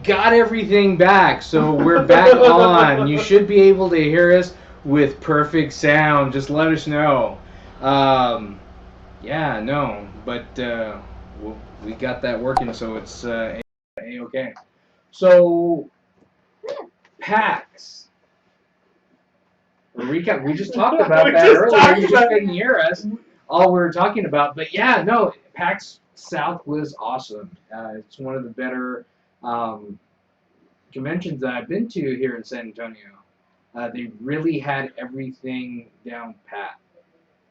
got everything back, so we're back on. You should be able to hear us with perfect sound. Just let us know. Um, yeah, no, but we got that working, so it's a-okay. So, PAX. ReCap. We just talked about that earlier. You just couldn't hear us. All we were talking about. But yeah, no, PAX South was awesome. It's one of the better um, conventions that I've been to here in San Antonio. They really had everything down pat.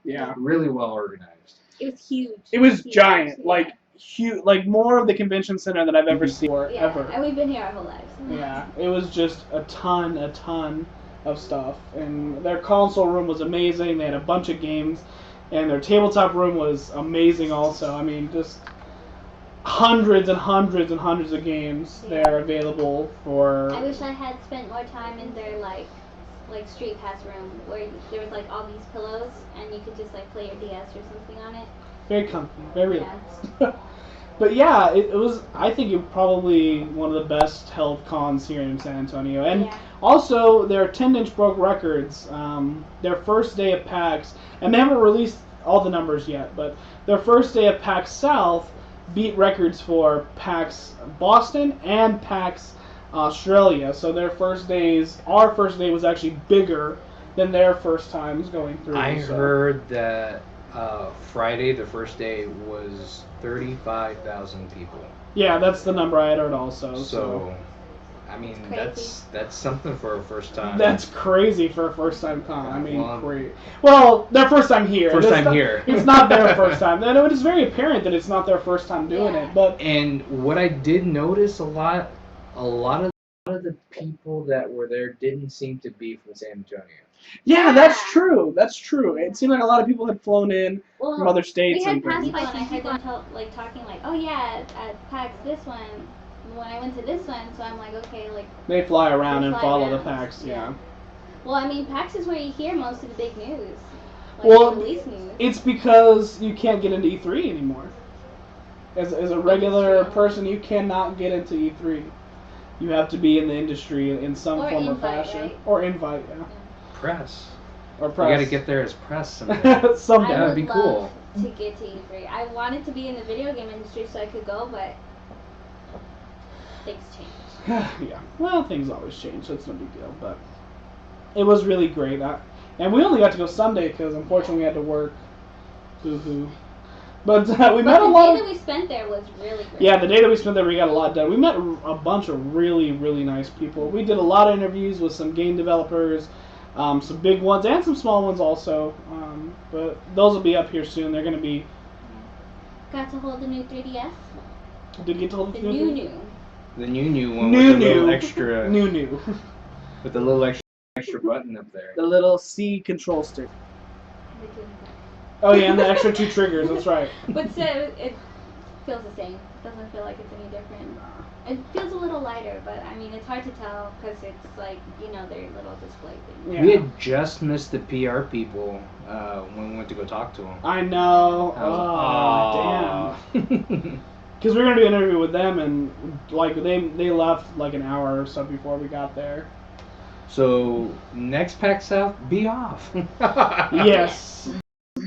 Yeah. Really well organized. It was huge. It was huge. giant. Like huge. Like more of the convention center than I've ever seen ever. And we've been here our whole lives. Yeah. It was just a ton of stuff. And their console room was amazing. They had a bunch of games. And their tabletop room was amazing also. I mean, just hundreds and hundreds and hundreds of games there available for... I wish I had spent more time in their like street pass room where there was like all these pillows and you could just like play your DS or something on it. Very comfy, very relaxed. But yeah, it was, I think, it probably one of the best held cons here in San Antonio. And also, their attendance broke records. Their first day of PAX, and they haven't released all the numbers yet, but their first day of PAX South beat records for PAX Boston and PAX Australia. So our first day was actually bigger than their first times going through. I heard that Friday, the first day, was 35,000 people. Yeah, that's the number I had heard also. So I mean, that's something for a first time. That's crazy for a first time con. I mean, great. Well, their first time here. Here. It's not their first time. And it is very apparent that it's not their first time doing it. But what I did notice a lot of the people that were there didn't seem to be from San Antonio. Yeah, that's true. That's true. It seemed like a lot of people had flown in from other states. We had passed people and I heard them talking like, oh yeah, at PAX this one. When I went to this one, so I'm like, okay, like... They fly around and follow the PAX, yeah. Well, I mean, PAX is where you hear most of the big news. Like well, release news. It's because you can't get into E3 anymore. As a regular person, you cannot get into E3. You have to be in the industry in some form or fashion. Right? Or invite, yeah. Press. Or press. You gotta get there as press someday. Someday. That would be cool. To get to E3. I wanted to be in the video game industry so I could go, but... things change. Yeah, well, things always change, so it's no big deal. But it was really great. And we only got to go Sunday because unfortunately we had to work. Boo-hoo. But we met a lot. The day that we spent there was really great. Yeah, the day that we spent there, we got a lot done. We met a bunch of really, really nice people. We did a lot of interviews with some game developers, some big ones and some small ones also. But those will be up here soon. They're going to be. Got to hold the new 3DS. Did you get to hold the new? The new one with the little extra... New. With the little extra button up there. The little C control stick. Oh yeah, and the extra 2 triggers, that's right. But it feels the same. It doesn't feel like it's any different. It feels a little lighter, but I mean, it's hard to tell because it's like, their little display thing. Yeah. We had just missed the PR people when we went to go talk to them. I know. Damn. Because we were going to do an interview with them, and like they left like an hour or so before we got there. So, next PAX South, be off. Yes.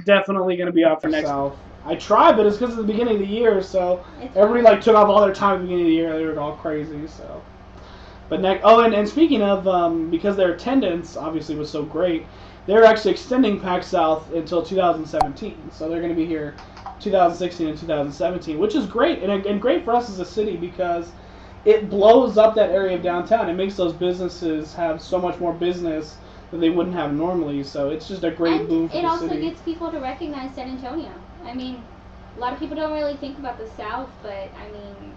Definitely going to be off for next South. I tried, but it's because it's the beginning of the year, so everybody took off all their time at the beginning of the year. They were all crazy, so. But and speaking of, because their attendance obviously was so great, they're actually extending PAX South until 2017. So they're going to be here 2016 and 2017, which is great, and great for us as a city because it blows up that area of downtown. It makes those businesses have so much more business that they wouldn't have normally, so it's just a great boom for the city. It also gets people to recognize San Antonio. I mean, a lot of people don't really think about the South, but I mean,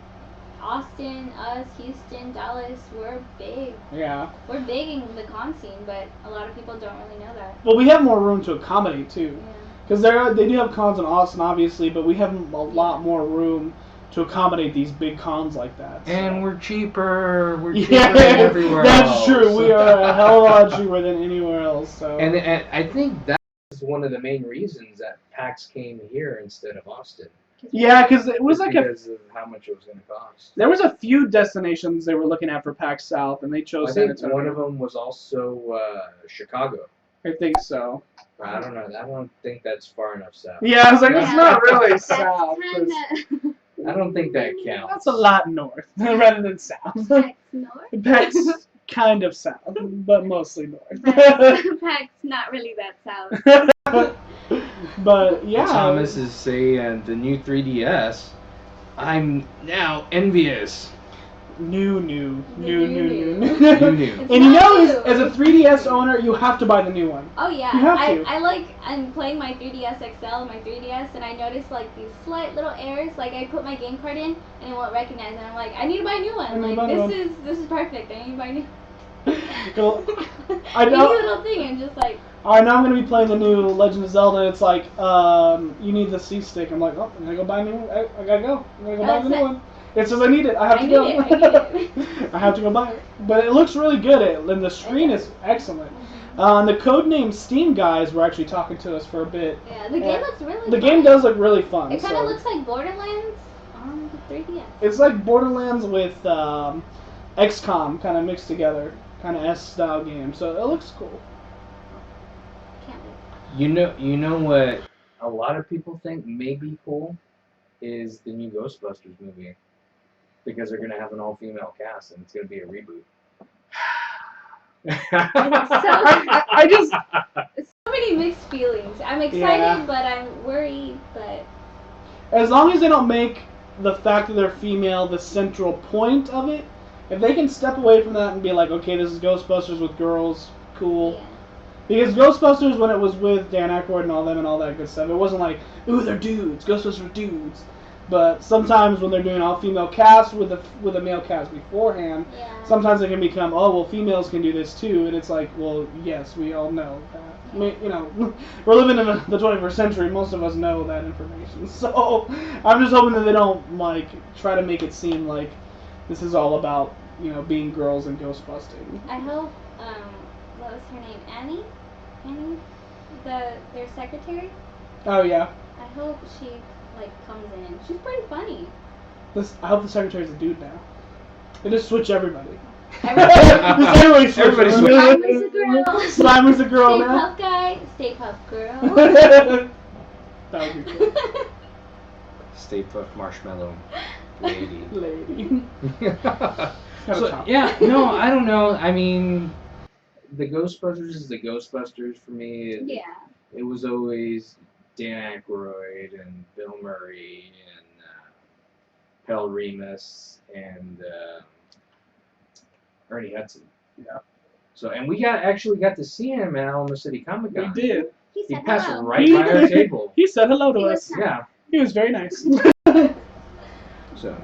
Austin, us, Houston, Dallas, we're big. Yeah. We're big in the con scene, but a lot of people don't really know that. Well, we have more room to accommodate, too. Because they do have cons in Austin, obviously, but we have a lot more room to accommodate these big cons like that. So. And we're cheaper. We're cheaper than everywhere else. That's true. We are a hell of a lot cheaper than anywhere else. So. And I think that's one of the main reasons that PAX came here instead of Austin. Yeah, because it was Just like because of how much it was going to cost. there was a few destinations they were looking at for PAX South, and they chose I San think Antonio. one of them was also Chicago. I think so. I don't know. I don't think that's far enough south. Yeah, I was like, it's Yeah. not really That's south. kind of I don't think that counts. That's a lot north rather than south. PAX North. PAX kind of south, but mostly north. PAX not really that south. But yeah, Thomas is saying the new 3DS. I'm now envious. New. New. And It's you not know, new. as a 3DS owner, you have to buy the new one. Oh yeah, You have to. I'm playing my 3DS XL and my 3DS, and I noticed like these slight little errors. Like I put my game card in and it won't recognize it. And I'm like, I need to buy a new one. Like this is perfect. I need to buy a new. Well, I know. Any little thing and just like. I know I'm gonna be playing the new Legend of Zelda. It's like, you need the C stick. I'm like, oh, I'm gonna go buy a new one. I gotta go. I'm gonna go buy the new one. It says I need it. I have to go. I need it. I have to go buy it. But it looks really good. And the screen is excellent. The Codename Steam guys were actually talking to us for a bit. Yeah, the game looks really. The fun. game does look really fun. It kind of looks like Borderlands on the 3DS. It's like Borderlands with XCOM kind of mixed together, kind of S-style game. So it looks cool. Can't wait. You know what a lot of people think may be cool is the new Ghostbusters movie, because they're gonna have an all-female cast and it's gonna be a reboot. I just So many mixed feelings. I'm excited, Yeah. but I'm worried. But as long as they don't make the fact that they're female the central point of it, if they can step away from that and be like, okay, this is Ghostbusters with girls, cool. yeah. Because Ghostbusters, when it was with Dan Aykroyd and all them and all that good stuff, it wasn't like, ooh, they're dudes. Ghostbusters are dudes. But sometimes when they're doing all-female cast with a male cast beforehand, Yeah. sometimes it can become, oh, well, females can do this too. And it's like, well, yes, we all know that. I mean, you know, we're living in the 21st century. Most of us know that information. So I'm just hoping that they don't, like, try to make it seem like this is all about, you know, being girls and ghost busting. I hope. What was her name? Annie, their secretary. Oh, yeah. I hope she like comes in. She's pretty funny. I hope the secretary's a dude now. They just switch everybody. Everybody Everybody switch. Slimer's a girl. Slimer's a girl Stay now. Puft guy. Stay Puft girl. That would be cool. Stay Puft Marshmallow Lady. Lady. So, yeah, no, I don't know. I mean, the Ghostbusters is the Ghostbusters for me. Yeah. It was always Dan Aykroyd and Bill Murray and Pell Remus and Ernie Hudson. Yeah. So, and we actually got to see him at Alamo City Comic Con. We did. He He said passed hello. right by our table. He said hello to He was us. nice. Yeah. He was very nice. So,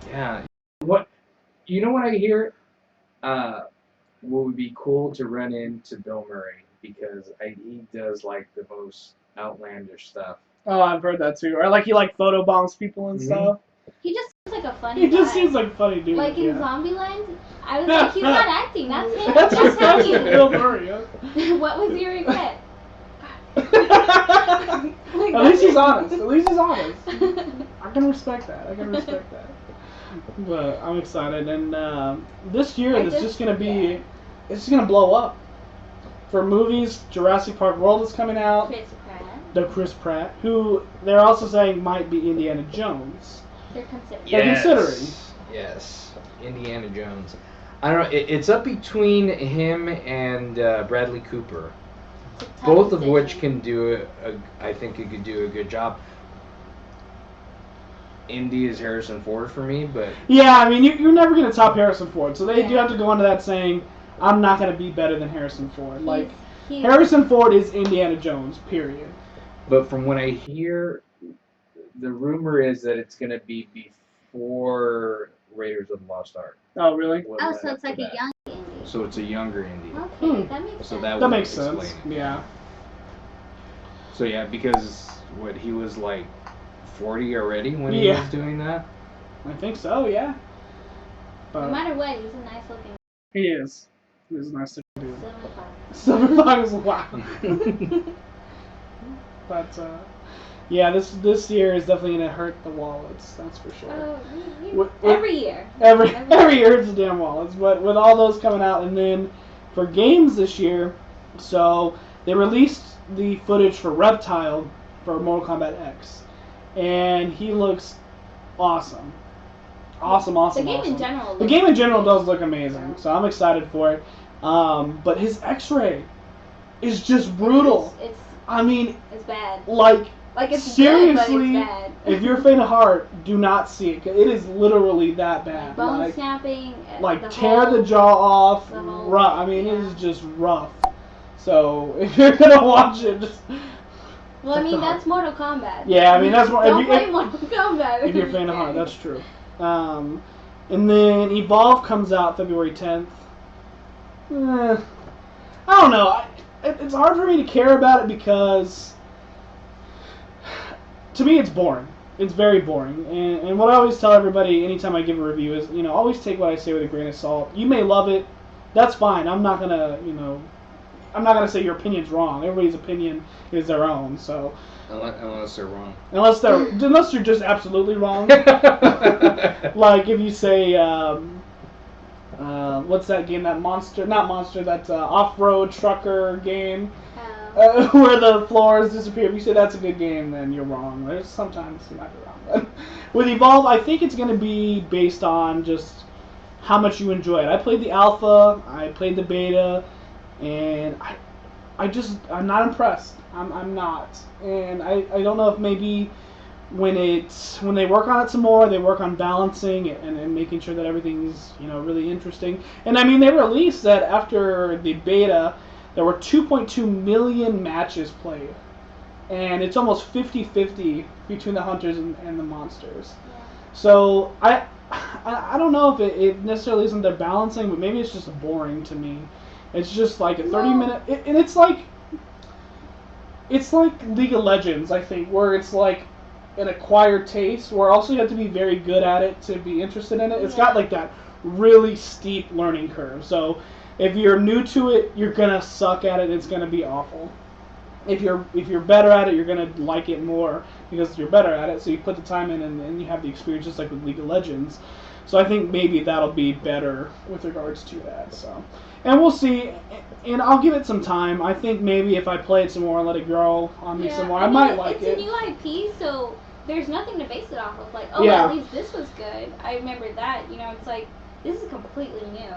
yeah. What you know? What I hear? What would be cool to run into Bill Murray, because he does like the most outlandish stuff. Oh, I've heard that too. Or like he like photobombs people and Mhm. stuff. He just seems like a funny He just guy. seems like a funny dude. Like in yeah. Zombieland, I was like, he's not acting. That's him. That's That's just him. Bill Murray. Yeah. What was your regret? At least he's honest. At least he's honest. I can respect that. But I'm excited, and this year it's just gonna be, it's just gonna blow up. For movies, Jurassic Park World is coming out. Chris Pratt. The Chris Pratt, who they're also saying might be Indiana Jones. They're considering. They're considering. Yes, Indiana Jones. I don't know. It's up between him and Bradley Cooper. It's a tough Both of which decision. can do I think he could do a good job. Indy is Harrison Ford for me, but Yeah, I mean you're never gonna top Harrison Ford, so they do Yeah. have to go into that saying, I'm not gonna be better than Harrison Ford. Like He's- Harrison Ford is Indiana Jones. Period. from what I hear, the rumor is that it's going to be before Raiders of the Lost Ark. Oh really? What Oh, led so up it's to like a that. young Andy. So it's a younger Indy. Okay, that makes So sense. that That would makes sense. explain it. Yeah. So yeah, because he was like 40 already when he Yeah. was doing that. I think so. Yeah. No But matter what, he's a nice looking he is. He's nice to do. Silver Fox. Silver Fox, wow. But Yeah, this year is definitely gonna hurt the wallets. That's for sure. Every year. Every year it's the damn wallets. But with all those coming out, and then for games this year, so they released the footage for Reptile for Mortal Kombat X, and he looks awesome. Awesome. The game in general. The game in general does look amazing, so I'm excited for it. But his X-ray is just brutal. It's bad. Like it's seriously, good, but it's bad. if you're faint of heart, do not see it. It is literally that bad. Bone snapping. Tear the jaw off. Rough. I mean, it is just rough. So if you're gonna watch it, just. Well, I mean that's Mortal Kombat. Yeah, I mean that's more. Don't play Mortal Kombat. If you're faint of heart, that's true. And then Evolve comes out February 10th. I don't know. It's hard for me to care about it because, to me, it's boring. It's very boring. And what I always tell everybody anytime I give a review is, always take what I say with a grain of salt. You may love it. That's fine. I'm not gonna, I'm not gonna say your opinion's wrong. Everybody's opinion is their own. So. Unless they're wrong. Unless you're just absolutely wrong. Like if you say, what's that game? That off-road trucker game where the floors disappear. If you say that's a good game, then you're wrong. There's sometimes you might be wrong. But with Evolve, I think it's going to be based on just how much you enjoy it. I played the alpha, I played the beta, and I'm not impressed. I'm not, and I don't know if maybe when they work on it some more, they work on balancing and making sure that everything's really interesting. And I mean they released that after the beta, there were 2.2 million matches played, and it's almost 50-50 between the hunters and the monsters. Yeah. So I don't know if it necessarily isn't their balancing, but maybe it's just boring to me. It's just like a 30-minute, and it's like League of Legends, I think, where it's like an acquired taste, where also you have to be very good at it to be interested in it. It's got like that really steep learning curve. So if you're new to it, you're gonna suck at it. It's gonna be awful. If you're better at it, you're gonna like it more because you're better at it. So you put the time in and you have the experience, just like with League of Legends. So I think maybe that'll be better with regards to that. So, and we'll see. And I'll give it some time. I think maybe if I play it some more and let it grow on me some more, I might like it. It's a new IP, so there's nothing to base it off of. Like, at least this was good. I remember that. It's like, this is completely new.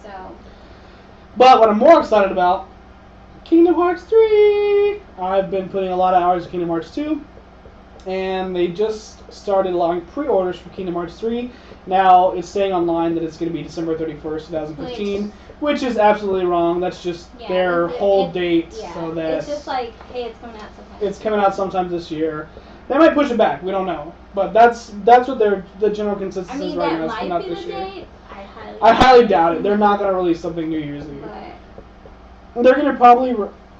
So. But what I'm more excited about, Kingdom Hearts 3! I've been putting a lot of hours in Kingdom Hearts 2. And they just started allowing pre-orders for Kingdom Hearts 3. Now, it's saying online that it's going to be December 31st, 2015. Which is absolutely wrong. That's just their whole date. Yeah, so that it's just like, hey, it's coming out sometime. It's coming out sometime this year. They might push it back. We don't know. But that's what the general consensus is right now. It's coming out this year. Date. I highly doubt it. They're not going to release something New Year's Eve. They're going to probably,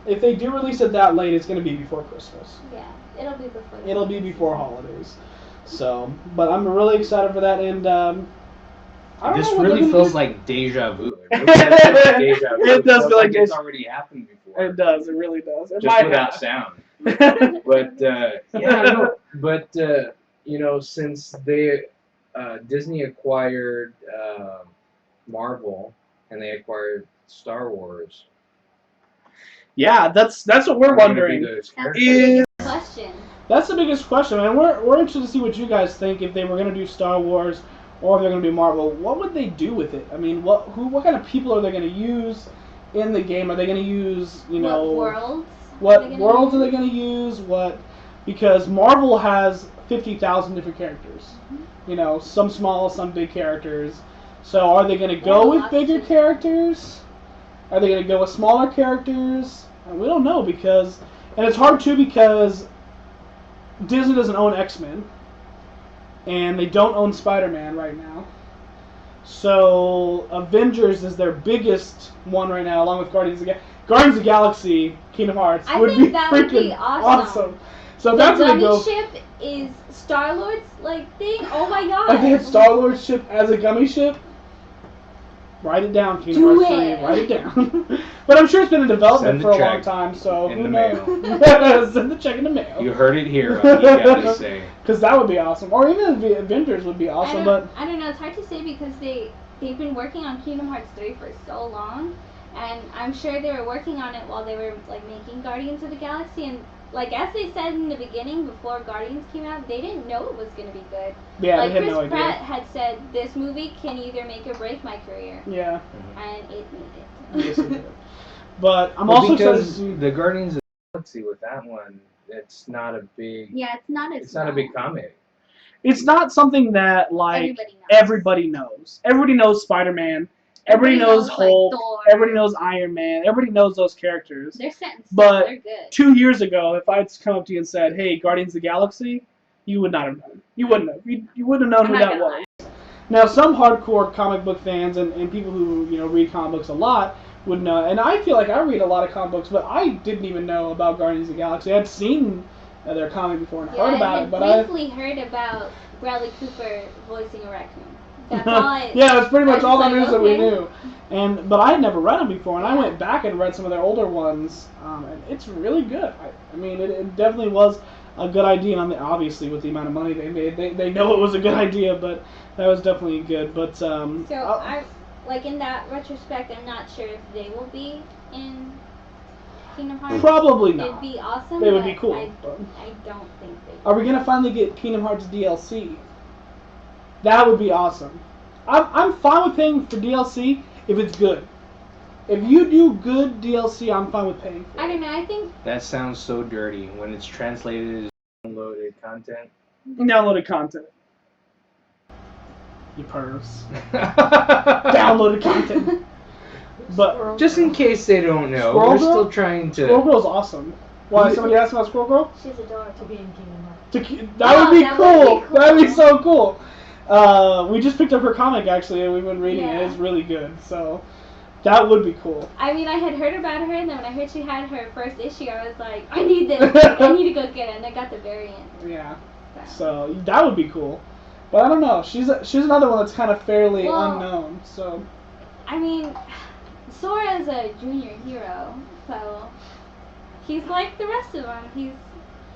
if they do release it that late, it's going to be before Christmas. Yeah, it'll be before. It'll be before holidays. So, but I'm really excited for that, and this really feels like deja vu. It does feel like it's already happened before. It does. It really does. It just without sound. But since Disney acquired Marvel and they acquired Star Wars. Yeah, that's what we're wondering. That's the biggest question. That's the biggest question, and we're interested to see what you guys think. If they were going to do Star Wars or if they're going to do Marvel, what would they do with it? I mean, what kind of people are they going to use in the game? Are they going to use what worlds? What worlds are they going to use? Because Marvel has 50,000 different characters. Mm-hmm. Some small, some big characters. So are they going to go with bigger characters? Are they going to go with smaller characters? We don't know and it's hard too because Disney doesn't own X-Men, and they don't own Spider-Man right now. So Avengers is their biggest one right now, along with Guardians of the Galaxy. Kingdom Hearts would be freaking awesome. So that's what they go. The gummy ship is Star-Lord's thing. Oh my god! They had Star-Lord's ship as a gummy ship. Write it down, Kingdom Hearts 3. Write it down. But I'm sure it's been in development for a long time, so in who the knows? mail. Send the check in the mail. You heard it here on Geek, gotta say. Because that would be awesome. Or even the Avengers would be awesome, but... I don't know, it's hard to say because they've been working on Kingdom Hearts 3 for so long, and I'm sure they were working on it while they were, like, making Guardians of the Galaxy, and, like, as they said in the beginning, before Guardians came out, they didn't know it was going to be good. Yeah, like, they had Chris no idea. Pratt had said, this movie can either make or break my career. Yeah. And it made it. Yes, it did. But I'm also excited to see... the Guardians of the Galaxy with that one, it's not a big... Yeah, it's not a big comic. It's not something that, like, everybody knows. Everybody knows Spider-Man. Everybody knows Hulk. Like, everybody knows Iron Man. Everybody knows those characters. They're set in stone. But They're good. 2 years ago, if I'd come up to you and said, hey, Guardians of the Galaxy, you would not have known. You wouldn't have. You wouldn't have known who that was. Now, some hardcore comic book fans and people who, read comic books a lot would know. And I feel like I read a lot of comic books, but I didn't even know about Guardians of the Galaxy. I'd seen their comic before and heard about it, but I briefly heard about Bradley Cooper voicing a raccoon. That's all yeah, that's pretty much all the news that we knew. But I had never read them before, and I went back and read some of their older ones, and it's really good. I mean, it definitely was a good idea. Obviously, with the amount of money they made, they know it was a good idea, but that was definitely good. But I like in that retrospect, I'm not sure if they will be in Kingdom Hearts. Probably not. It'd be awesome. They would be cool. I don't think they. Are we gonna finally get Kingdom Hearts DLC? That would be awesome. I'm fine with paying for DLC if it's good. If you do good DLC, I'm fine with paying for it. I don't know. I think that sounds so dirty when it's translated as downloaded content. Downloaded content. You pervs. Downloaded content. But just in case they don't know, we're still trying to. Squirrel Girl's awesome. Why? Somebody asked about Squirrel Girl? She's adorable to be in Kingdom Hearts. That would be cool. That'd be so cool. We just picked up her comic actually, and we've been reading it. It's really good. So that would be cool. I mean, I had heard about her, and then when I heard she had her first issue, I was like, I need this. I need to go get it. And I got the variant. Yeah. So that would be cool. But I don't know. She's another one that's kind of fairly unknown. So. I mean, Sora's a junior hero, so he's like the rest of them.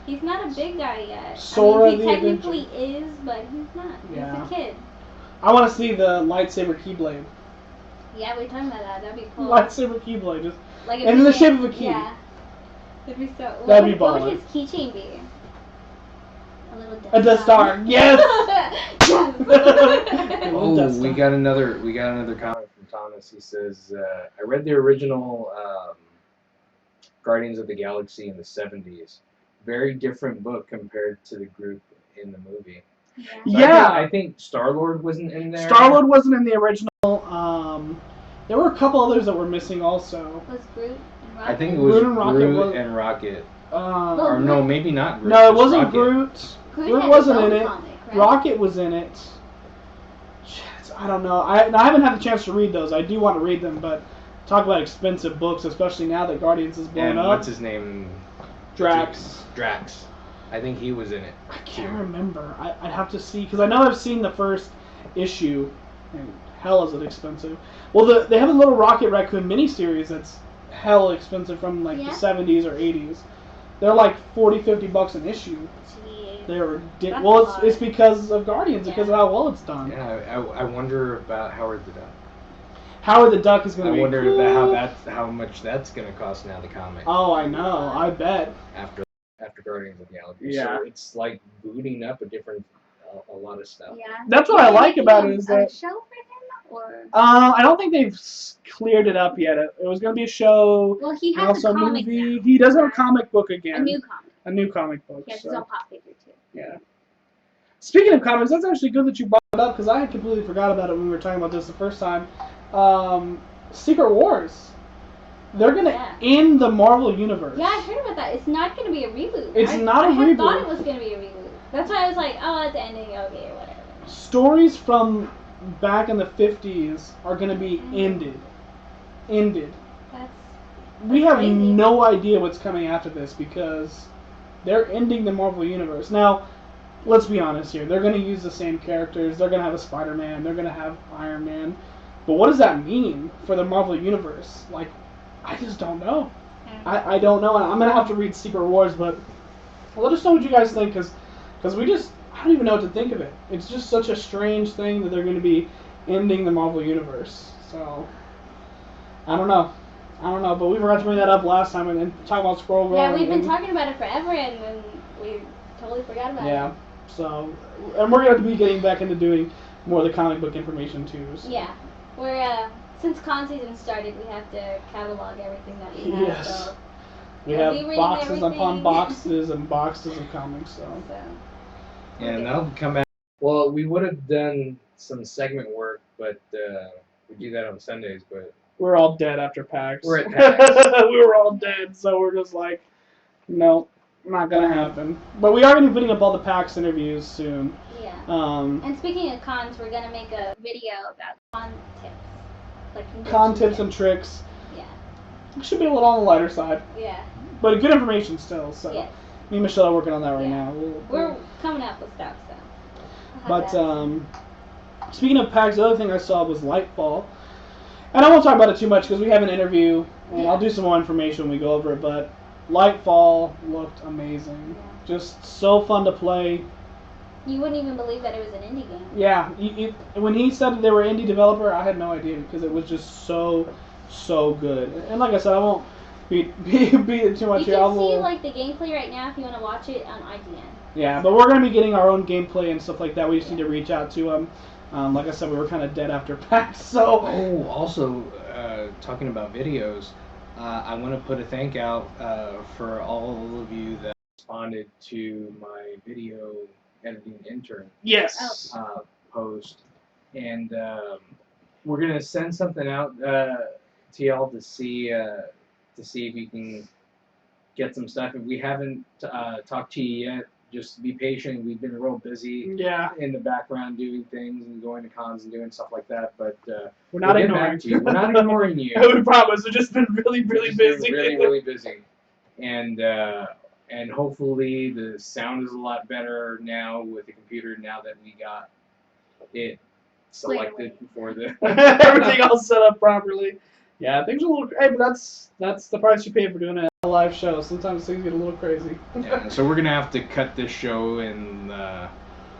He's not a big guy yet. Sora, he technically is, but he's not. Yeah. He's a kid. I want to see the lightsaber keyblade. Yeah, we're talking about that. That'd be cool. Lightsaber keyblade, just like in the shape of a key. Yeah. That'd be so. That'd be baller. What would his keychain be? A Death Star. Yes. Oh, we got another comment from Thomas. He says, "I read the original Guardians of the Galaxy in the '70s. Very different book compared to the group in the movie." Yeah. I think Star-Lord wasn't in there. Star-Lord wasn't in the original. There were a couple others that were missing also. Was Groot and Rocket? I think it was Groot and Rocket. Or no, maybe not Groot. No, it wasn't Rocket. Groot. Groot wasn't in it. Comic, right? Rocket was in it. Shit, I don't know. I haven't had the chance to read those. I do want to read them, but talk about expensive books, especially now that Guardians is blown up. What's his name? Drax. Drax. I think he was in it. I can't remember. I'd have to see, because I know I've seen the first issue, and hell is it expensive. Well, they have a little Rocket Raccoon miniseries that's hell expensive from like the 70s or 80s. They're like $40-50 an issue. They're it's because of Guardians, because of how well it's done. Yeah, I wonder about Howard the Duck. Howard the Duck is going to be cool. I wonder how much that's going to cost now, the comic. Oh, I know. I bet. After Guardians of the Galaxy. Yeah. So it's like booting up a lot of stuff. Yeah. That's what I like about it is that. A show for him, or? I don't think they've cleared it up yet. It was going to be a show. Well, he has a comic movie. now. He does have a comic book again. A new comic book. He has his own pop figure too. Yeah. Speaking of comics, that's actually good that you brought it up, because I had completely forgot about it when we were talking about this the first time. Secret Wars. They're going to end the Marvel Universe. Yeah, I heard about that. It's not going to be a reboot. It's not a reboot. I thought it was going to be a reboot. That's why I was like, oh, it's ending, okay, whatever. Stories from back in the 50s are going to be ended. We have crazy. no idea what's coming after this, because they're ending the Marvel Universe. Now, let's be honest here. They're going to use the same characters. They're going to have a Spider-Man. They're going to have Iron Man. But what does that mean for the Marvel Universe? Like, I just don't know. I don't know, and I'm gonna have to read Secret Wars, but let us know what you guys think, because I don't even know what to think of it. It's just such a strange thing that they're going to be ending the Marvel Universe. So, I don't know, but we forgot to bring that up last time and then talk about Scroll Girl. Yeah, we've been talking about it forever, and then we totally forgot about it. Yeah, so, and we're going to be getting back into doing more of the comic book information too. So. Yeah, we're, since con season started, we have to catalog everything that we have. Yes. So We have boxes upon boxes and boxes of comics. So. Yeah, and that'll come back. Well, we would have done some segment work, but we do that on Sundays. But we're all dead after PAX. We're at PAX. We were all dead, so we're just like, no, not gonna happen. But we are gonna be putting up all the PAX interviews soon. Yeah. And speaking of cons, we're gonna make a video about con tips, like con tips and tricks. Yeah. It should be a little on the lighter side. Yeah. But good information still. So. Yes. Me and Michelle are working on that right now. We're coming up with stuff, so. But speaking of PAX, the other thing I saw was Lightfall. And I won't talk about it too much because we have an interview, and I'll do some more information when we go over it. But Lightfall looked amazing. Yeah. Just so fun to play. You wouldn't even believe that it was an indie game. Yeah. When he said that they were an indie developer, I had no idea because it was just so good. And like I said, I won't beat it too much. You can see like the gameplay right now if you want to watch it on IGN. Yeah, but we're going to be getting our own gameplay and stuff like that. We just need to reach out to them. Like I said, we were kind of dead after PAX, so... Oh, also, talking about videos, I want to put a thank out for all of you that responded to my video editing intern post. And we're going to send something out to y'all to see if you can get some stuff. If we haven't talked to you yet, just be patient. We've been real busy in the background doing things and going to cons and doing stuff like that. But we're not ignoring you. We're not ignoring you. We promise. We've just been really busy. Really busy. And hopefully the sound is a lot better now with the computer now that we got it selected for the everything all set up properly. Yeah, things are a little. Hey, but that's the price you pay for doing a live show. Sometimes things get a little crazy. Yeah, so we're gonna have to cut this show in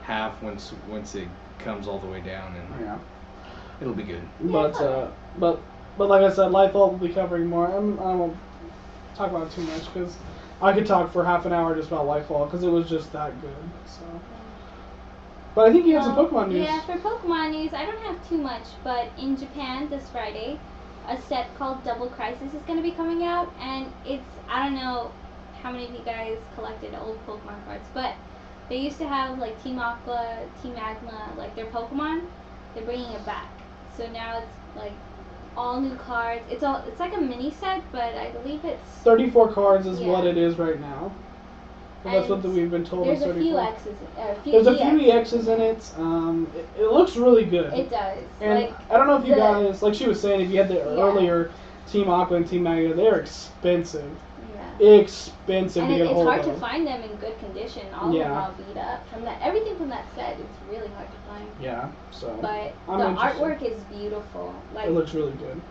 half once it comes all the way down, and it'll be good. But like I said, Lightfall will be covering more. I won't talk about it too much because I could talk for half an hour just about Lightfall because it was just that good. So. But I think you have some Pokemon news. Yeah, for Pokemon news, I don't have too much, but in Japan this Friday, a set called Double Crisis is going to be coming out, and it's, I don't know how many of you guys collected old Pokemon cards, but they used to have like Team Aqua, Team Magma, like their Pokemon. They're bringing it back, so now it's like all new cards. It's like a mini set, but I believe it's 34 cards is what it is right now. Well, that's what we've been told. There's a few X's. There's a few EXs in it. It looks really good. It does. And like, I don't know if you guys, like she was saying, if you had the earlier Team Aqua and Team Magma, they're expensive. Yeah. Expensive to get a hold of. It's hard to find them in good condition. All of them are all beat up. Everything from that set, it's really hard to find. Yeah. So. But the artwork is beautiful. Like, it looks really good.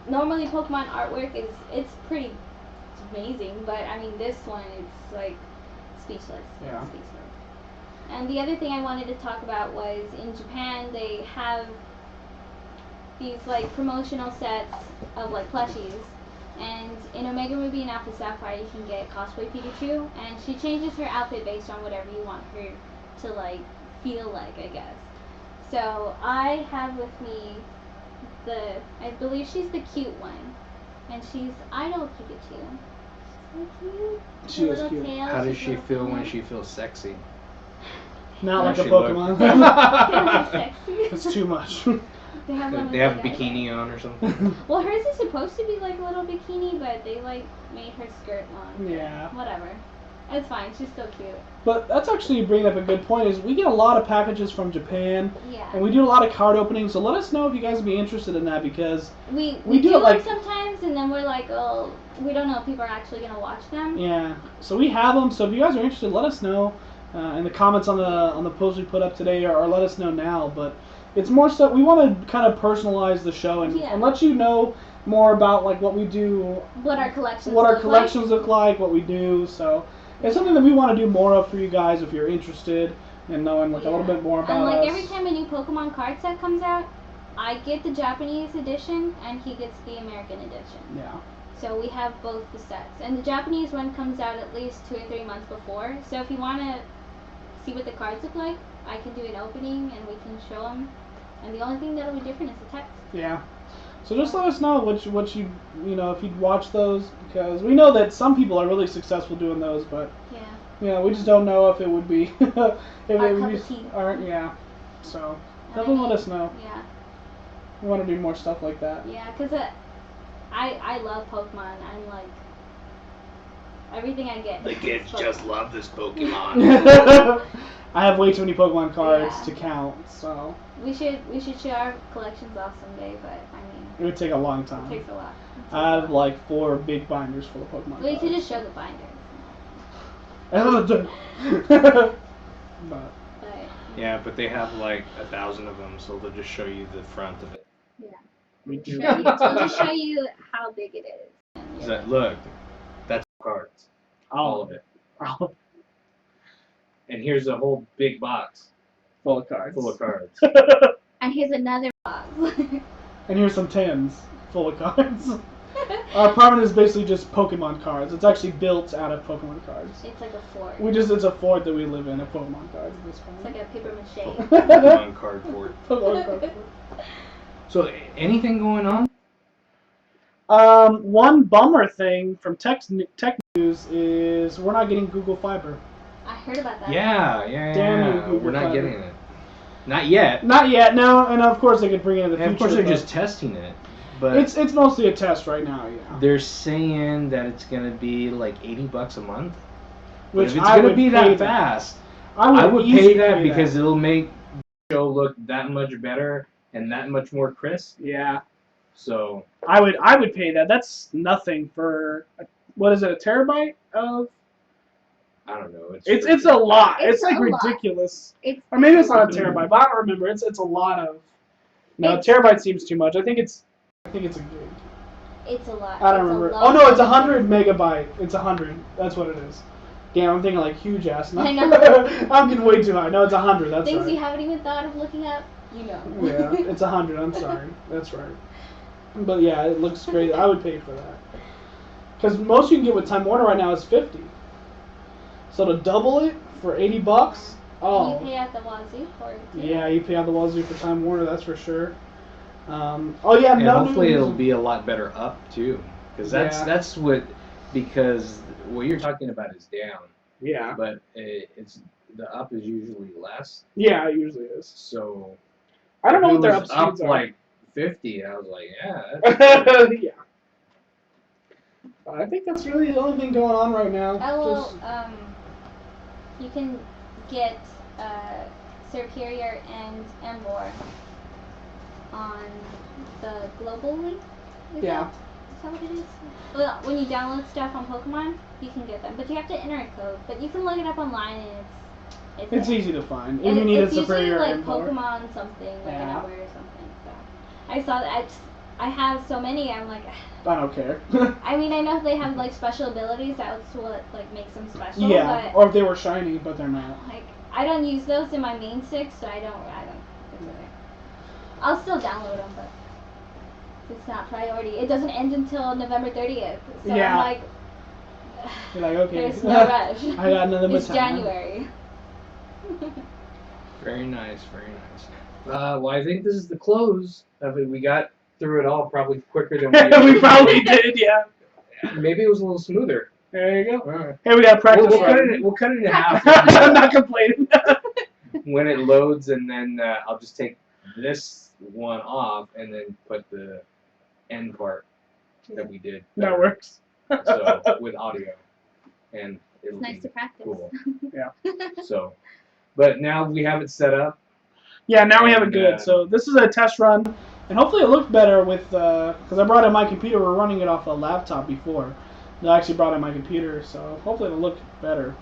Normally, Pokemon artwork it's pretty amazing, but I mean this one, it's like. Speechless. Yeah. Speechless. And the other thing I wanted to talk about was in Japan they have these like promotional sets of like plushies, and in Omega Ruby and Alpha Sapphire you can get cosplay Pikachu, and she changes her outfit based on whatever you want her to like feel like, I guess. So I have with me I believe she's the cute one, and she's Idol Pikachu. She is cute. How does she feel when she feels sexy? Not like a Pokemon. It's too much. They have a bikini on or something. Well, hers is supposed to be like a little bikini, but they like made her skirt long. Yeah. Whatever. It's fine. She's still cute. But that's actually bringing up a good point. Is we get a lot of packages from Japan. Yeah. And we do a lot of card openings. So let us know if you guys would be interested in that, because we do it like sometimes, and then we're like, oh, we don't know if people are actually gonna watch them. Yeah. So we have them. So if you guys are interested, let us know in the comments on the post we put up today, or let us know now. But It's more stuff. We want to kind of personalize the show and let you know more about like what we do, what our collections look like, what we do. So it's something that we want to do more of for you guys if you're interested in knowing like a little bit more about us. us. Every time a new Pokemon card set comes out, I get the Japanese edition and he gets the American edition. Yeah. So we have both the sets, and the Japanese one comes out at least 2 or 3 months before. So if you want to see what the cards look like, I can do an opening and we can show them. And the only thing that'll be different is the text. Yeah. So just let us know what you if you'd watch those, because we know that some people are really successful doing those, but we just don't know if it would be if our it would cup be of tea. So definitely let us know. Yeah. We want to do more stuff like that. Yeah, because I love Pokemon. I'm like everything I get. The kids just love this Pokemon. I have way too many Pokemon cards to count, so we should share our collections off someday, but I mean it would take a long time. It takes a lot. I have like 4 big binders full of Pokemon cards. We could just show the binders. But they have like 1,000 of them, so they'll just show you the front of it. Yeah. Me too. We'll just show you how big it is. Look, that's cards. All of it. And here's a whole big box full of cards. And here's another box. And here's some tins full of cards. Our apartment is basically just Pokemon cards. It's actually built out of Pokemon cards. It's like a fort. It's a fort that we live in of Pokemon cards at this point. It's like a paper mache. Pokemon card fort. Pokemon card fort. So, anything going on? One bummer thing from tech news is we're not getting Google Fiber. I heard about that. Yeah. Damn you, Google we're not Fiber. getting it. Not yet. Not yet, no. And of course they could bring it in the future. Of course they're just testing it. But it's mostly a test right now, yeah. They're saying that it's going to be like $80 a month. Which if it's going to be that fast, I would pay that because it'll make the show look that much better and that much more crisp. Yeah. So I would pay that. That's nothing for what is it, a terabyte of? I don't know. It's a lot. It's like ridiculous. Or maybe it's not a terabyte, but I don't remember. It's a lot of. No, terabyte seems too much. I think it's a gig. It's a lot. I don't remember. Oh no, it's 100 megabyte. It's 100. That's what it is. Damn, I'm thinking like huge ass. I know. I'm getting way too high. No, it's 100. That's Things right. you haven't even thought of looking up. Yeah, it's 100. I'm sorry. That's right. But yeah, it looks great. I would pay for that. Because most you can get with Time Warner right now is 50. So to double it for $80, you pay out the wazoo for it too. Yeah, you pay out the wazoo for Time Warner. That's for sure. And hopefully it'll be a lot better up too, because that's what you're talking about is down. Yeah. But it's the up is usually less. Yeah, it usually is. So I don't know what their up speeds are. Like 50. I was like, yeah. Yeah. I think that's really the only thing going on right now. You can get Superior and Embor on the global link. Is that what it is? Well, when you download stuff on Pokemon, you can get them, but you have to enter a code. But you can look it up online, and it's easy to find. If you need a Superior like Embor. Pokemon something, like a number or something. So I saw that. I have so many. I'm like. I don't care. I mean, I know they have like special abilities. That's what like makes them special. Yeah. But, or if they were shiny, but they're not. Like I don't use those in my main 6, so I don't. It's okay. I'll still download them, but it's not priority. It doesn't end until November 30th. So I'm like. You're like, okay. There's no rush. I got another time. It's January. Very nice, very nice. Well, I think this is the close of it. We got through it all probably quicker than we probably did, yeah. Maybe it was a little smoother. There you go. All right. Hey, we got practice. We'll cut it in half. I'm not complaining. When it loads, and then I'll just take this one off and then put the end part that we did. That works. So with audio, and it'll It's nice to practice. Cool. Yeah. So, but now we have it set up. Yeah, now we have it good. So this is a test run, and hopefully it looked better with because I brought in my computer. We're running it off a laptop before. I actually brought in my computer, so hopefully it'll look better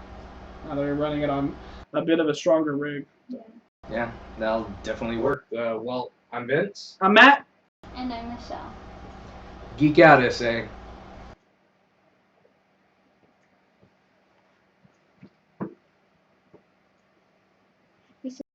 now that we're running it on a bit of a stronger rig. Yeah. Yeah, that'll definitely work. Well, I'm Vince. I'm Matt. And I'm Michelle. Geek out, SA.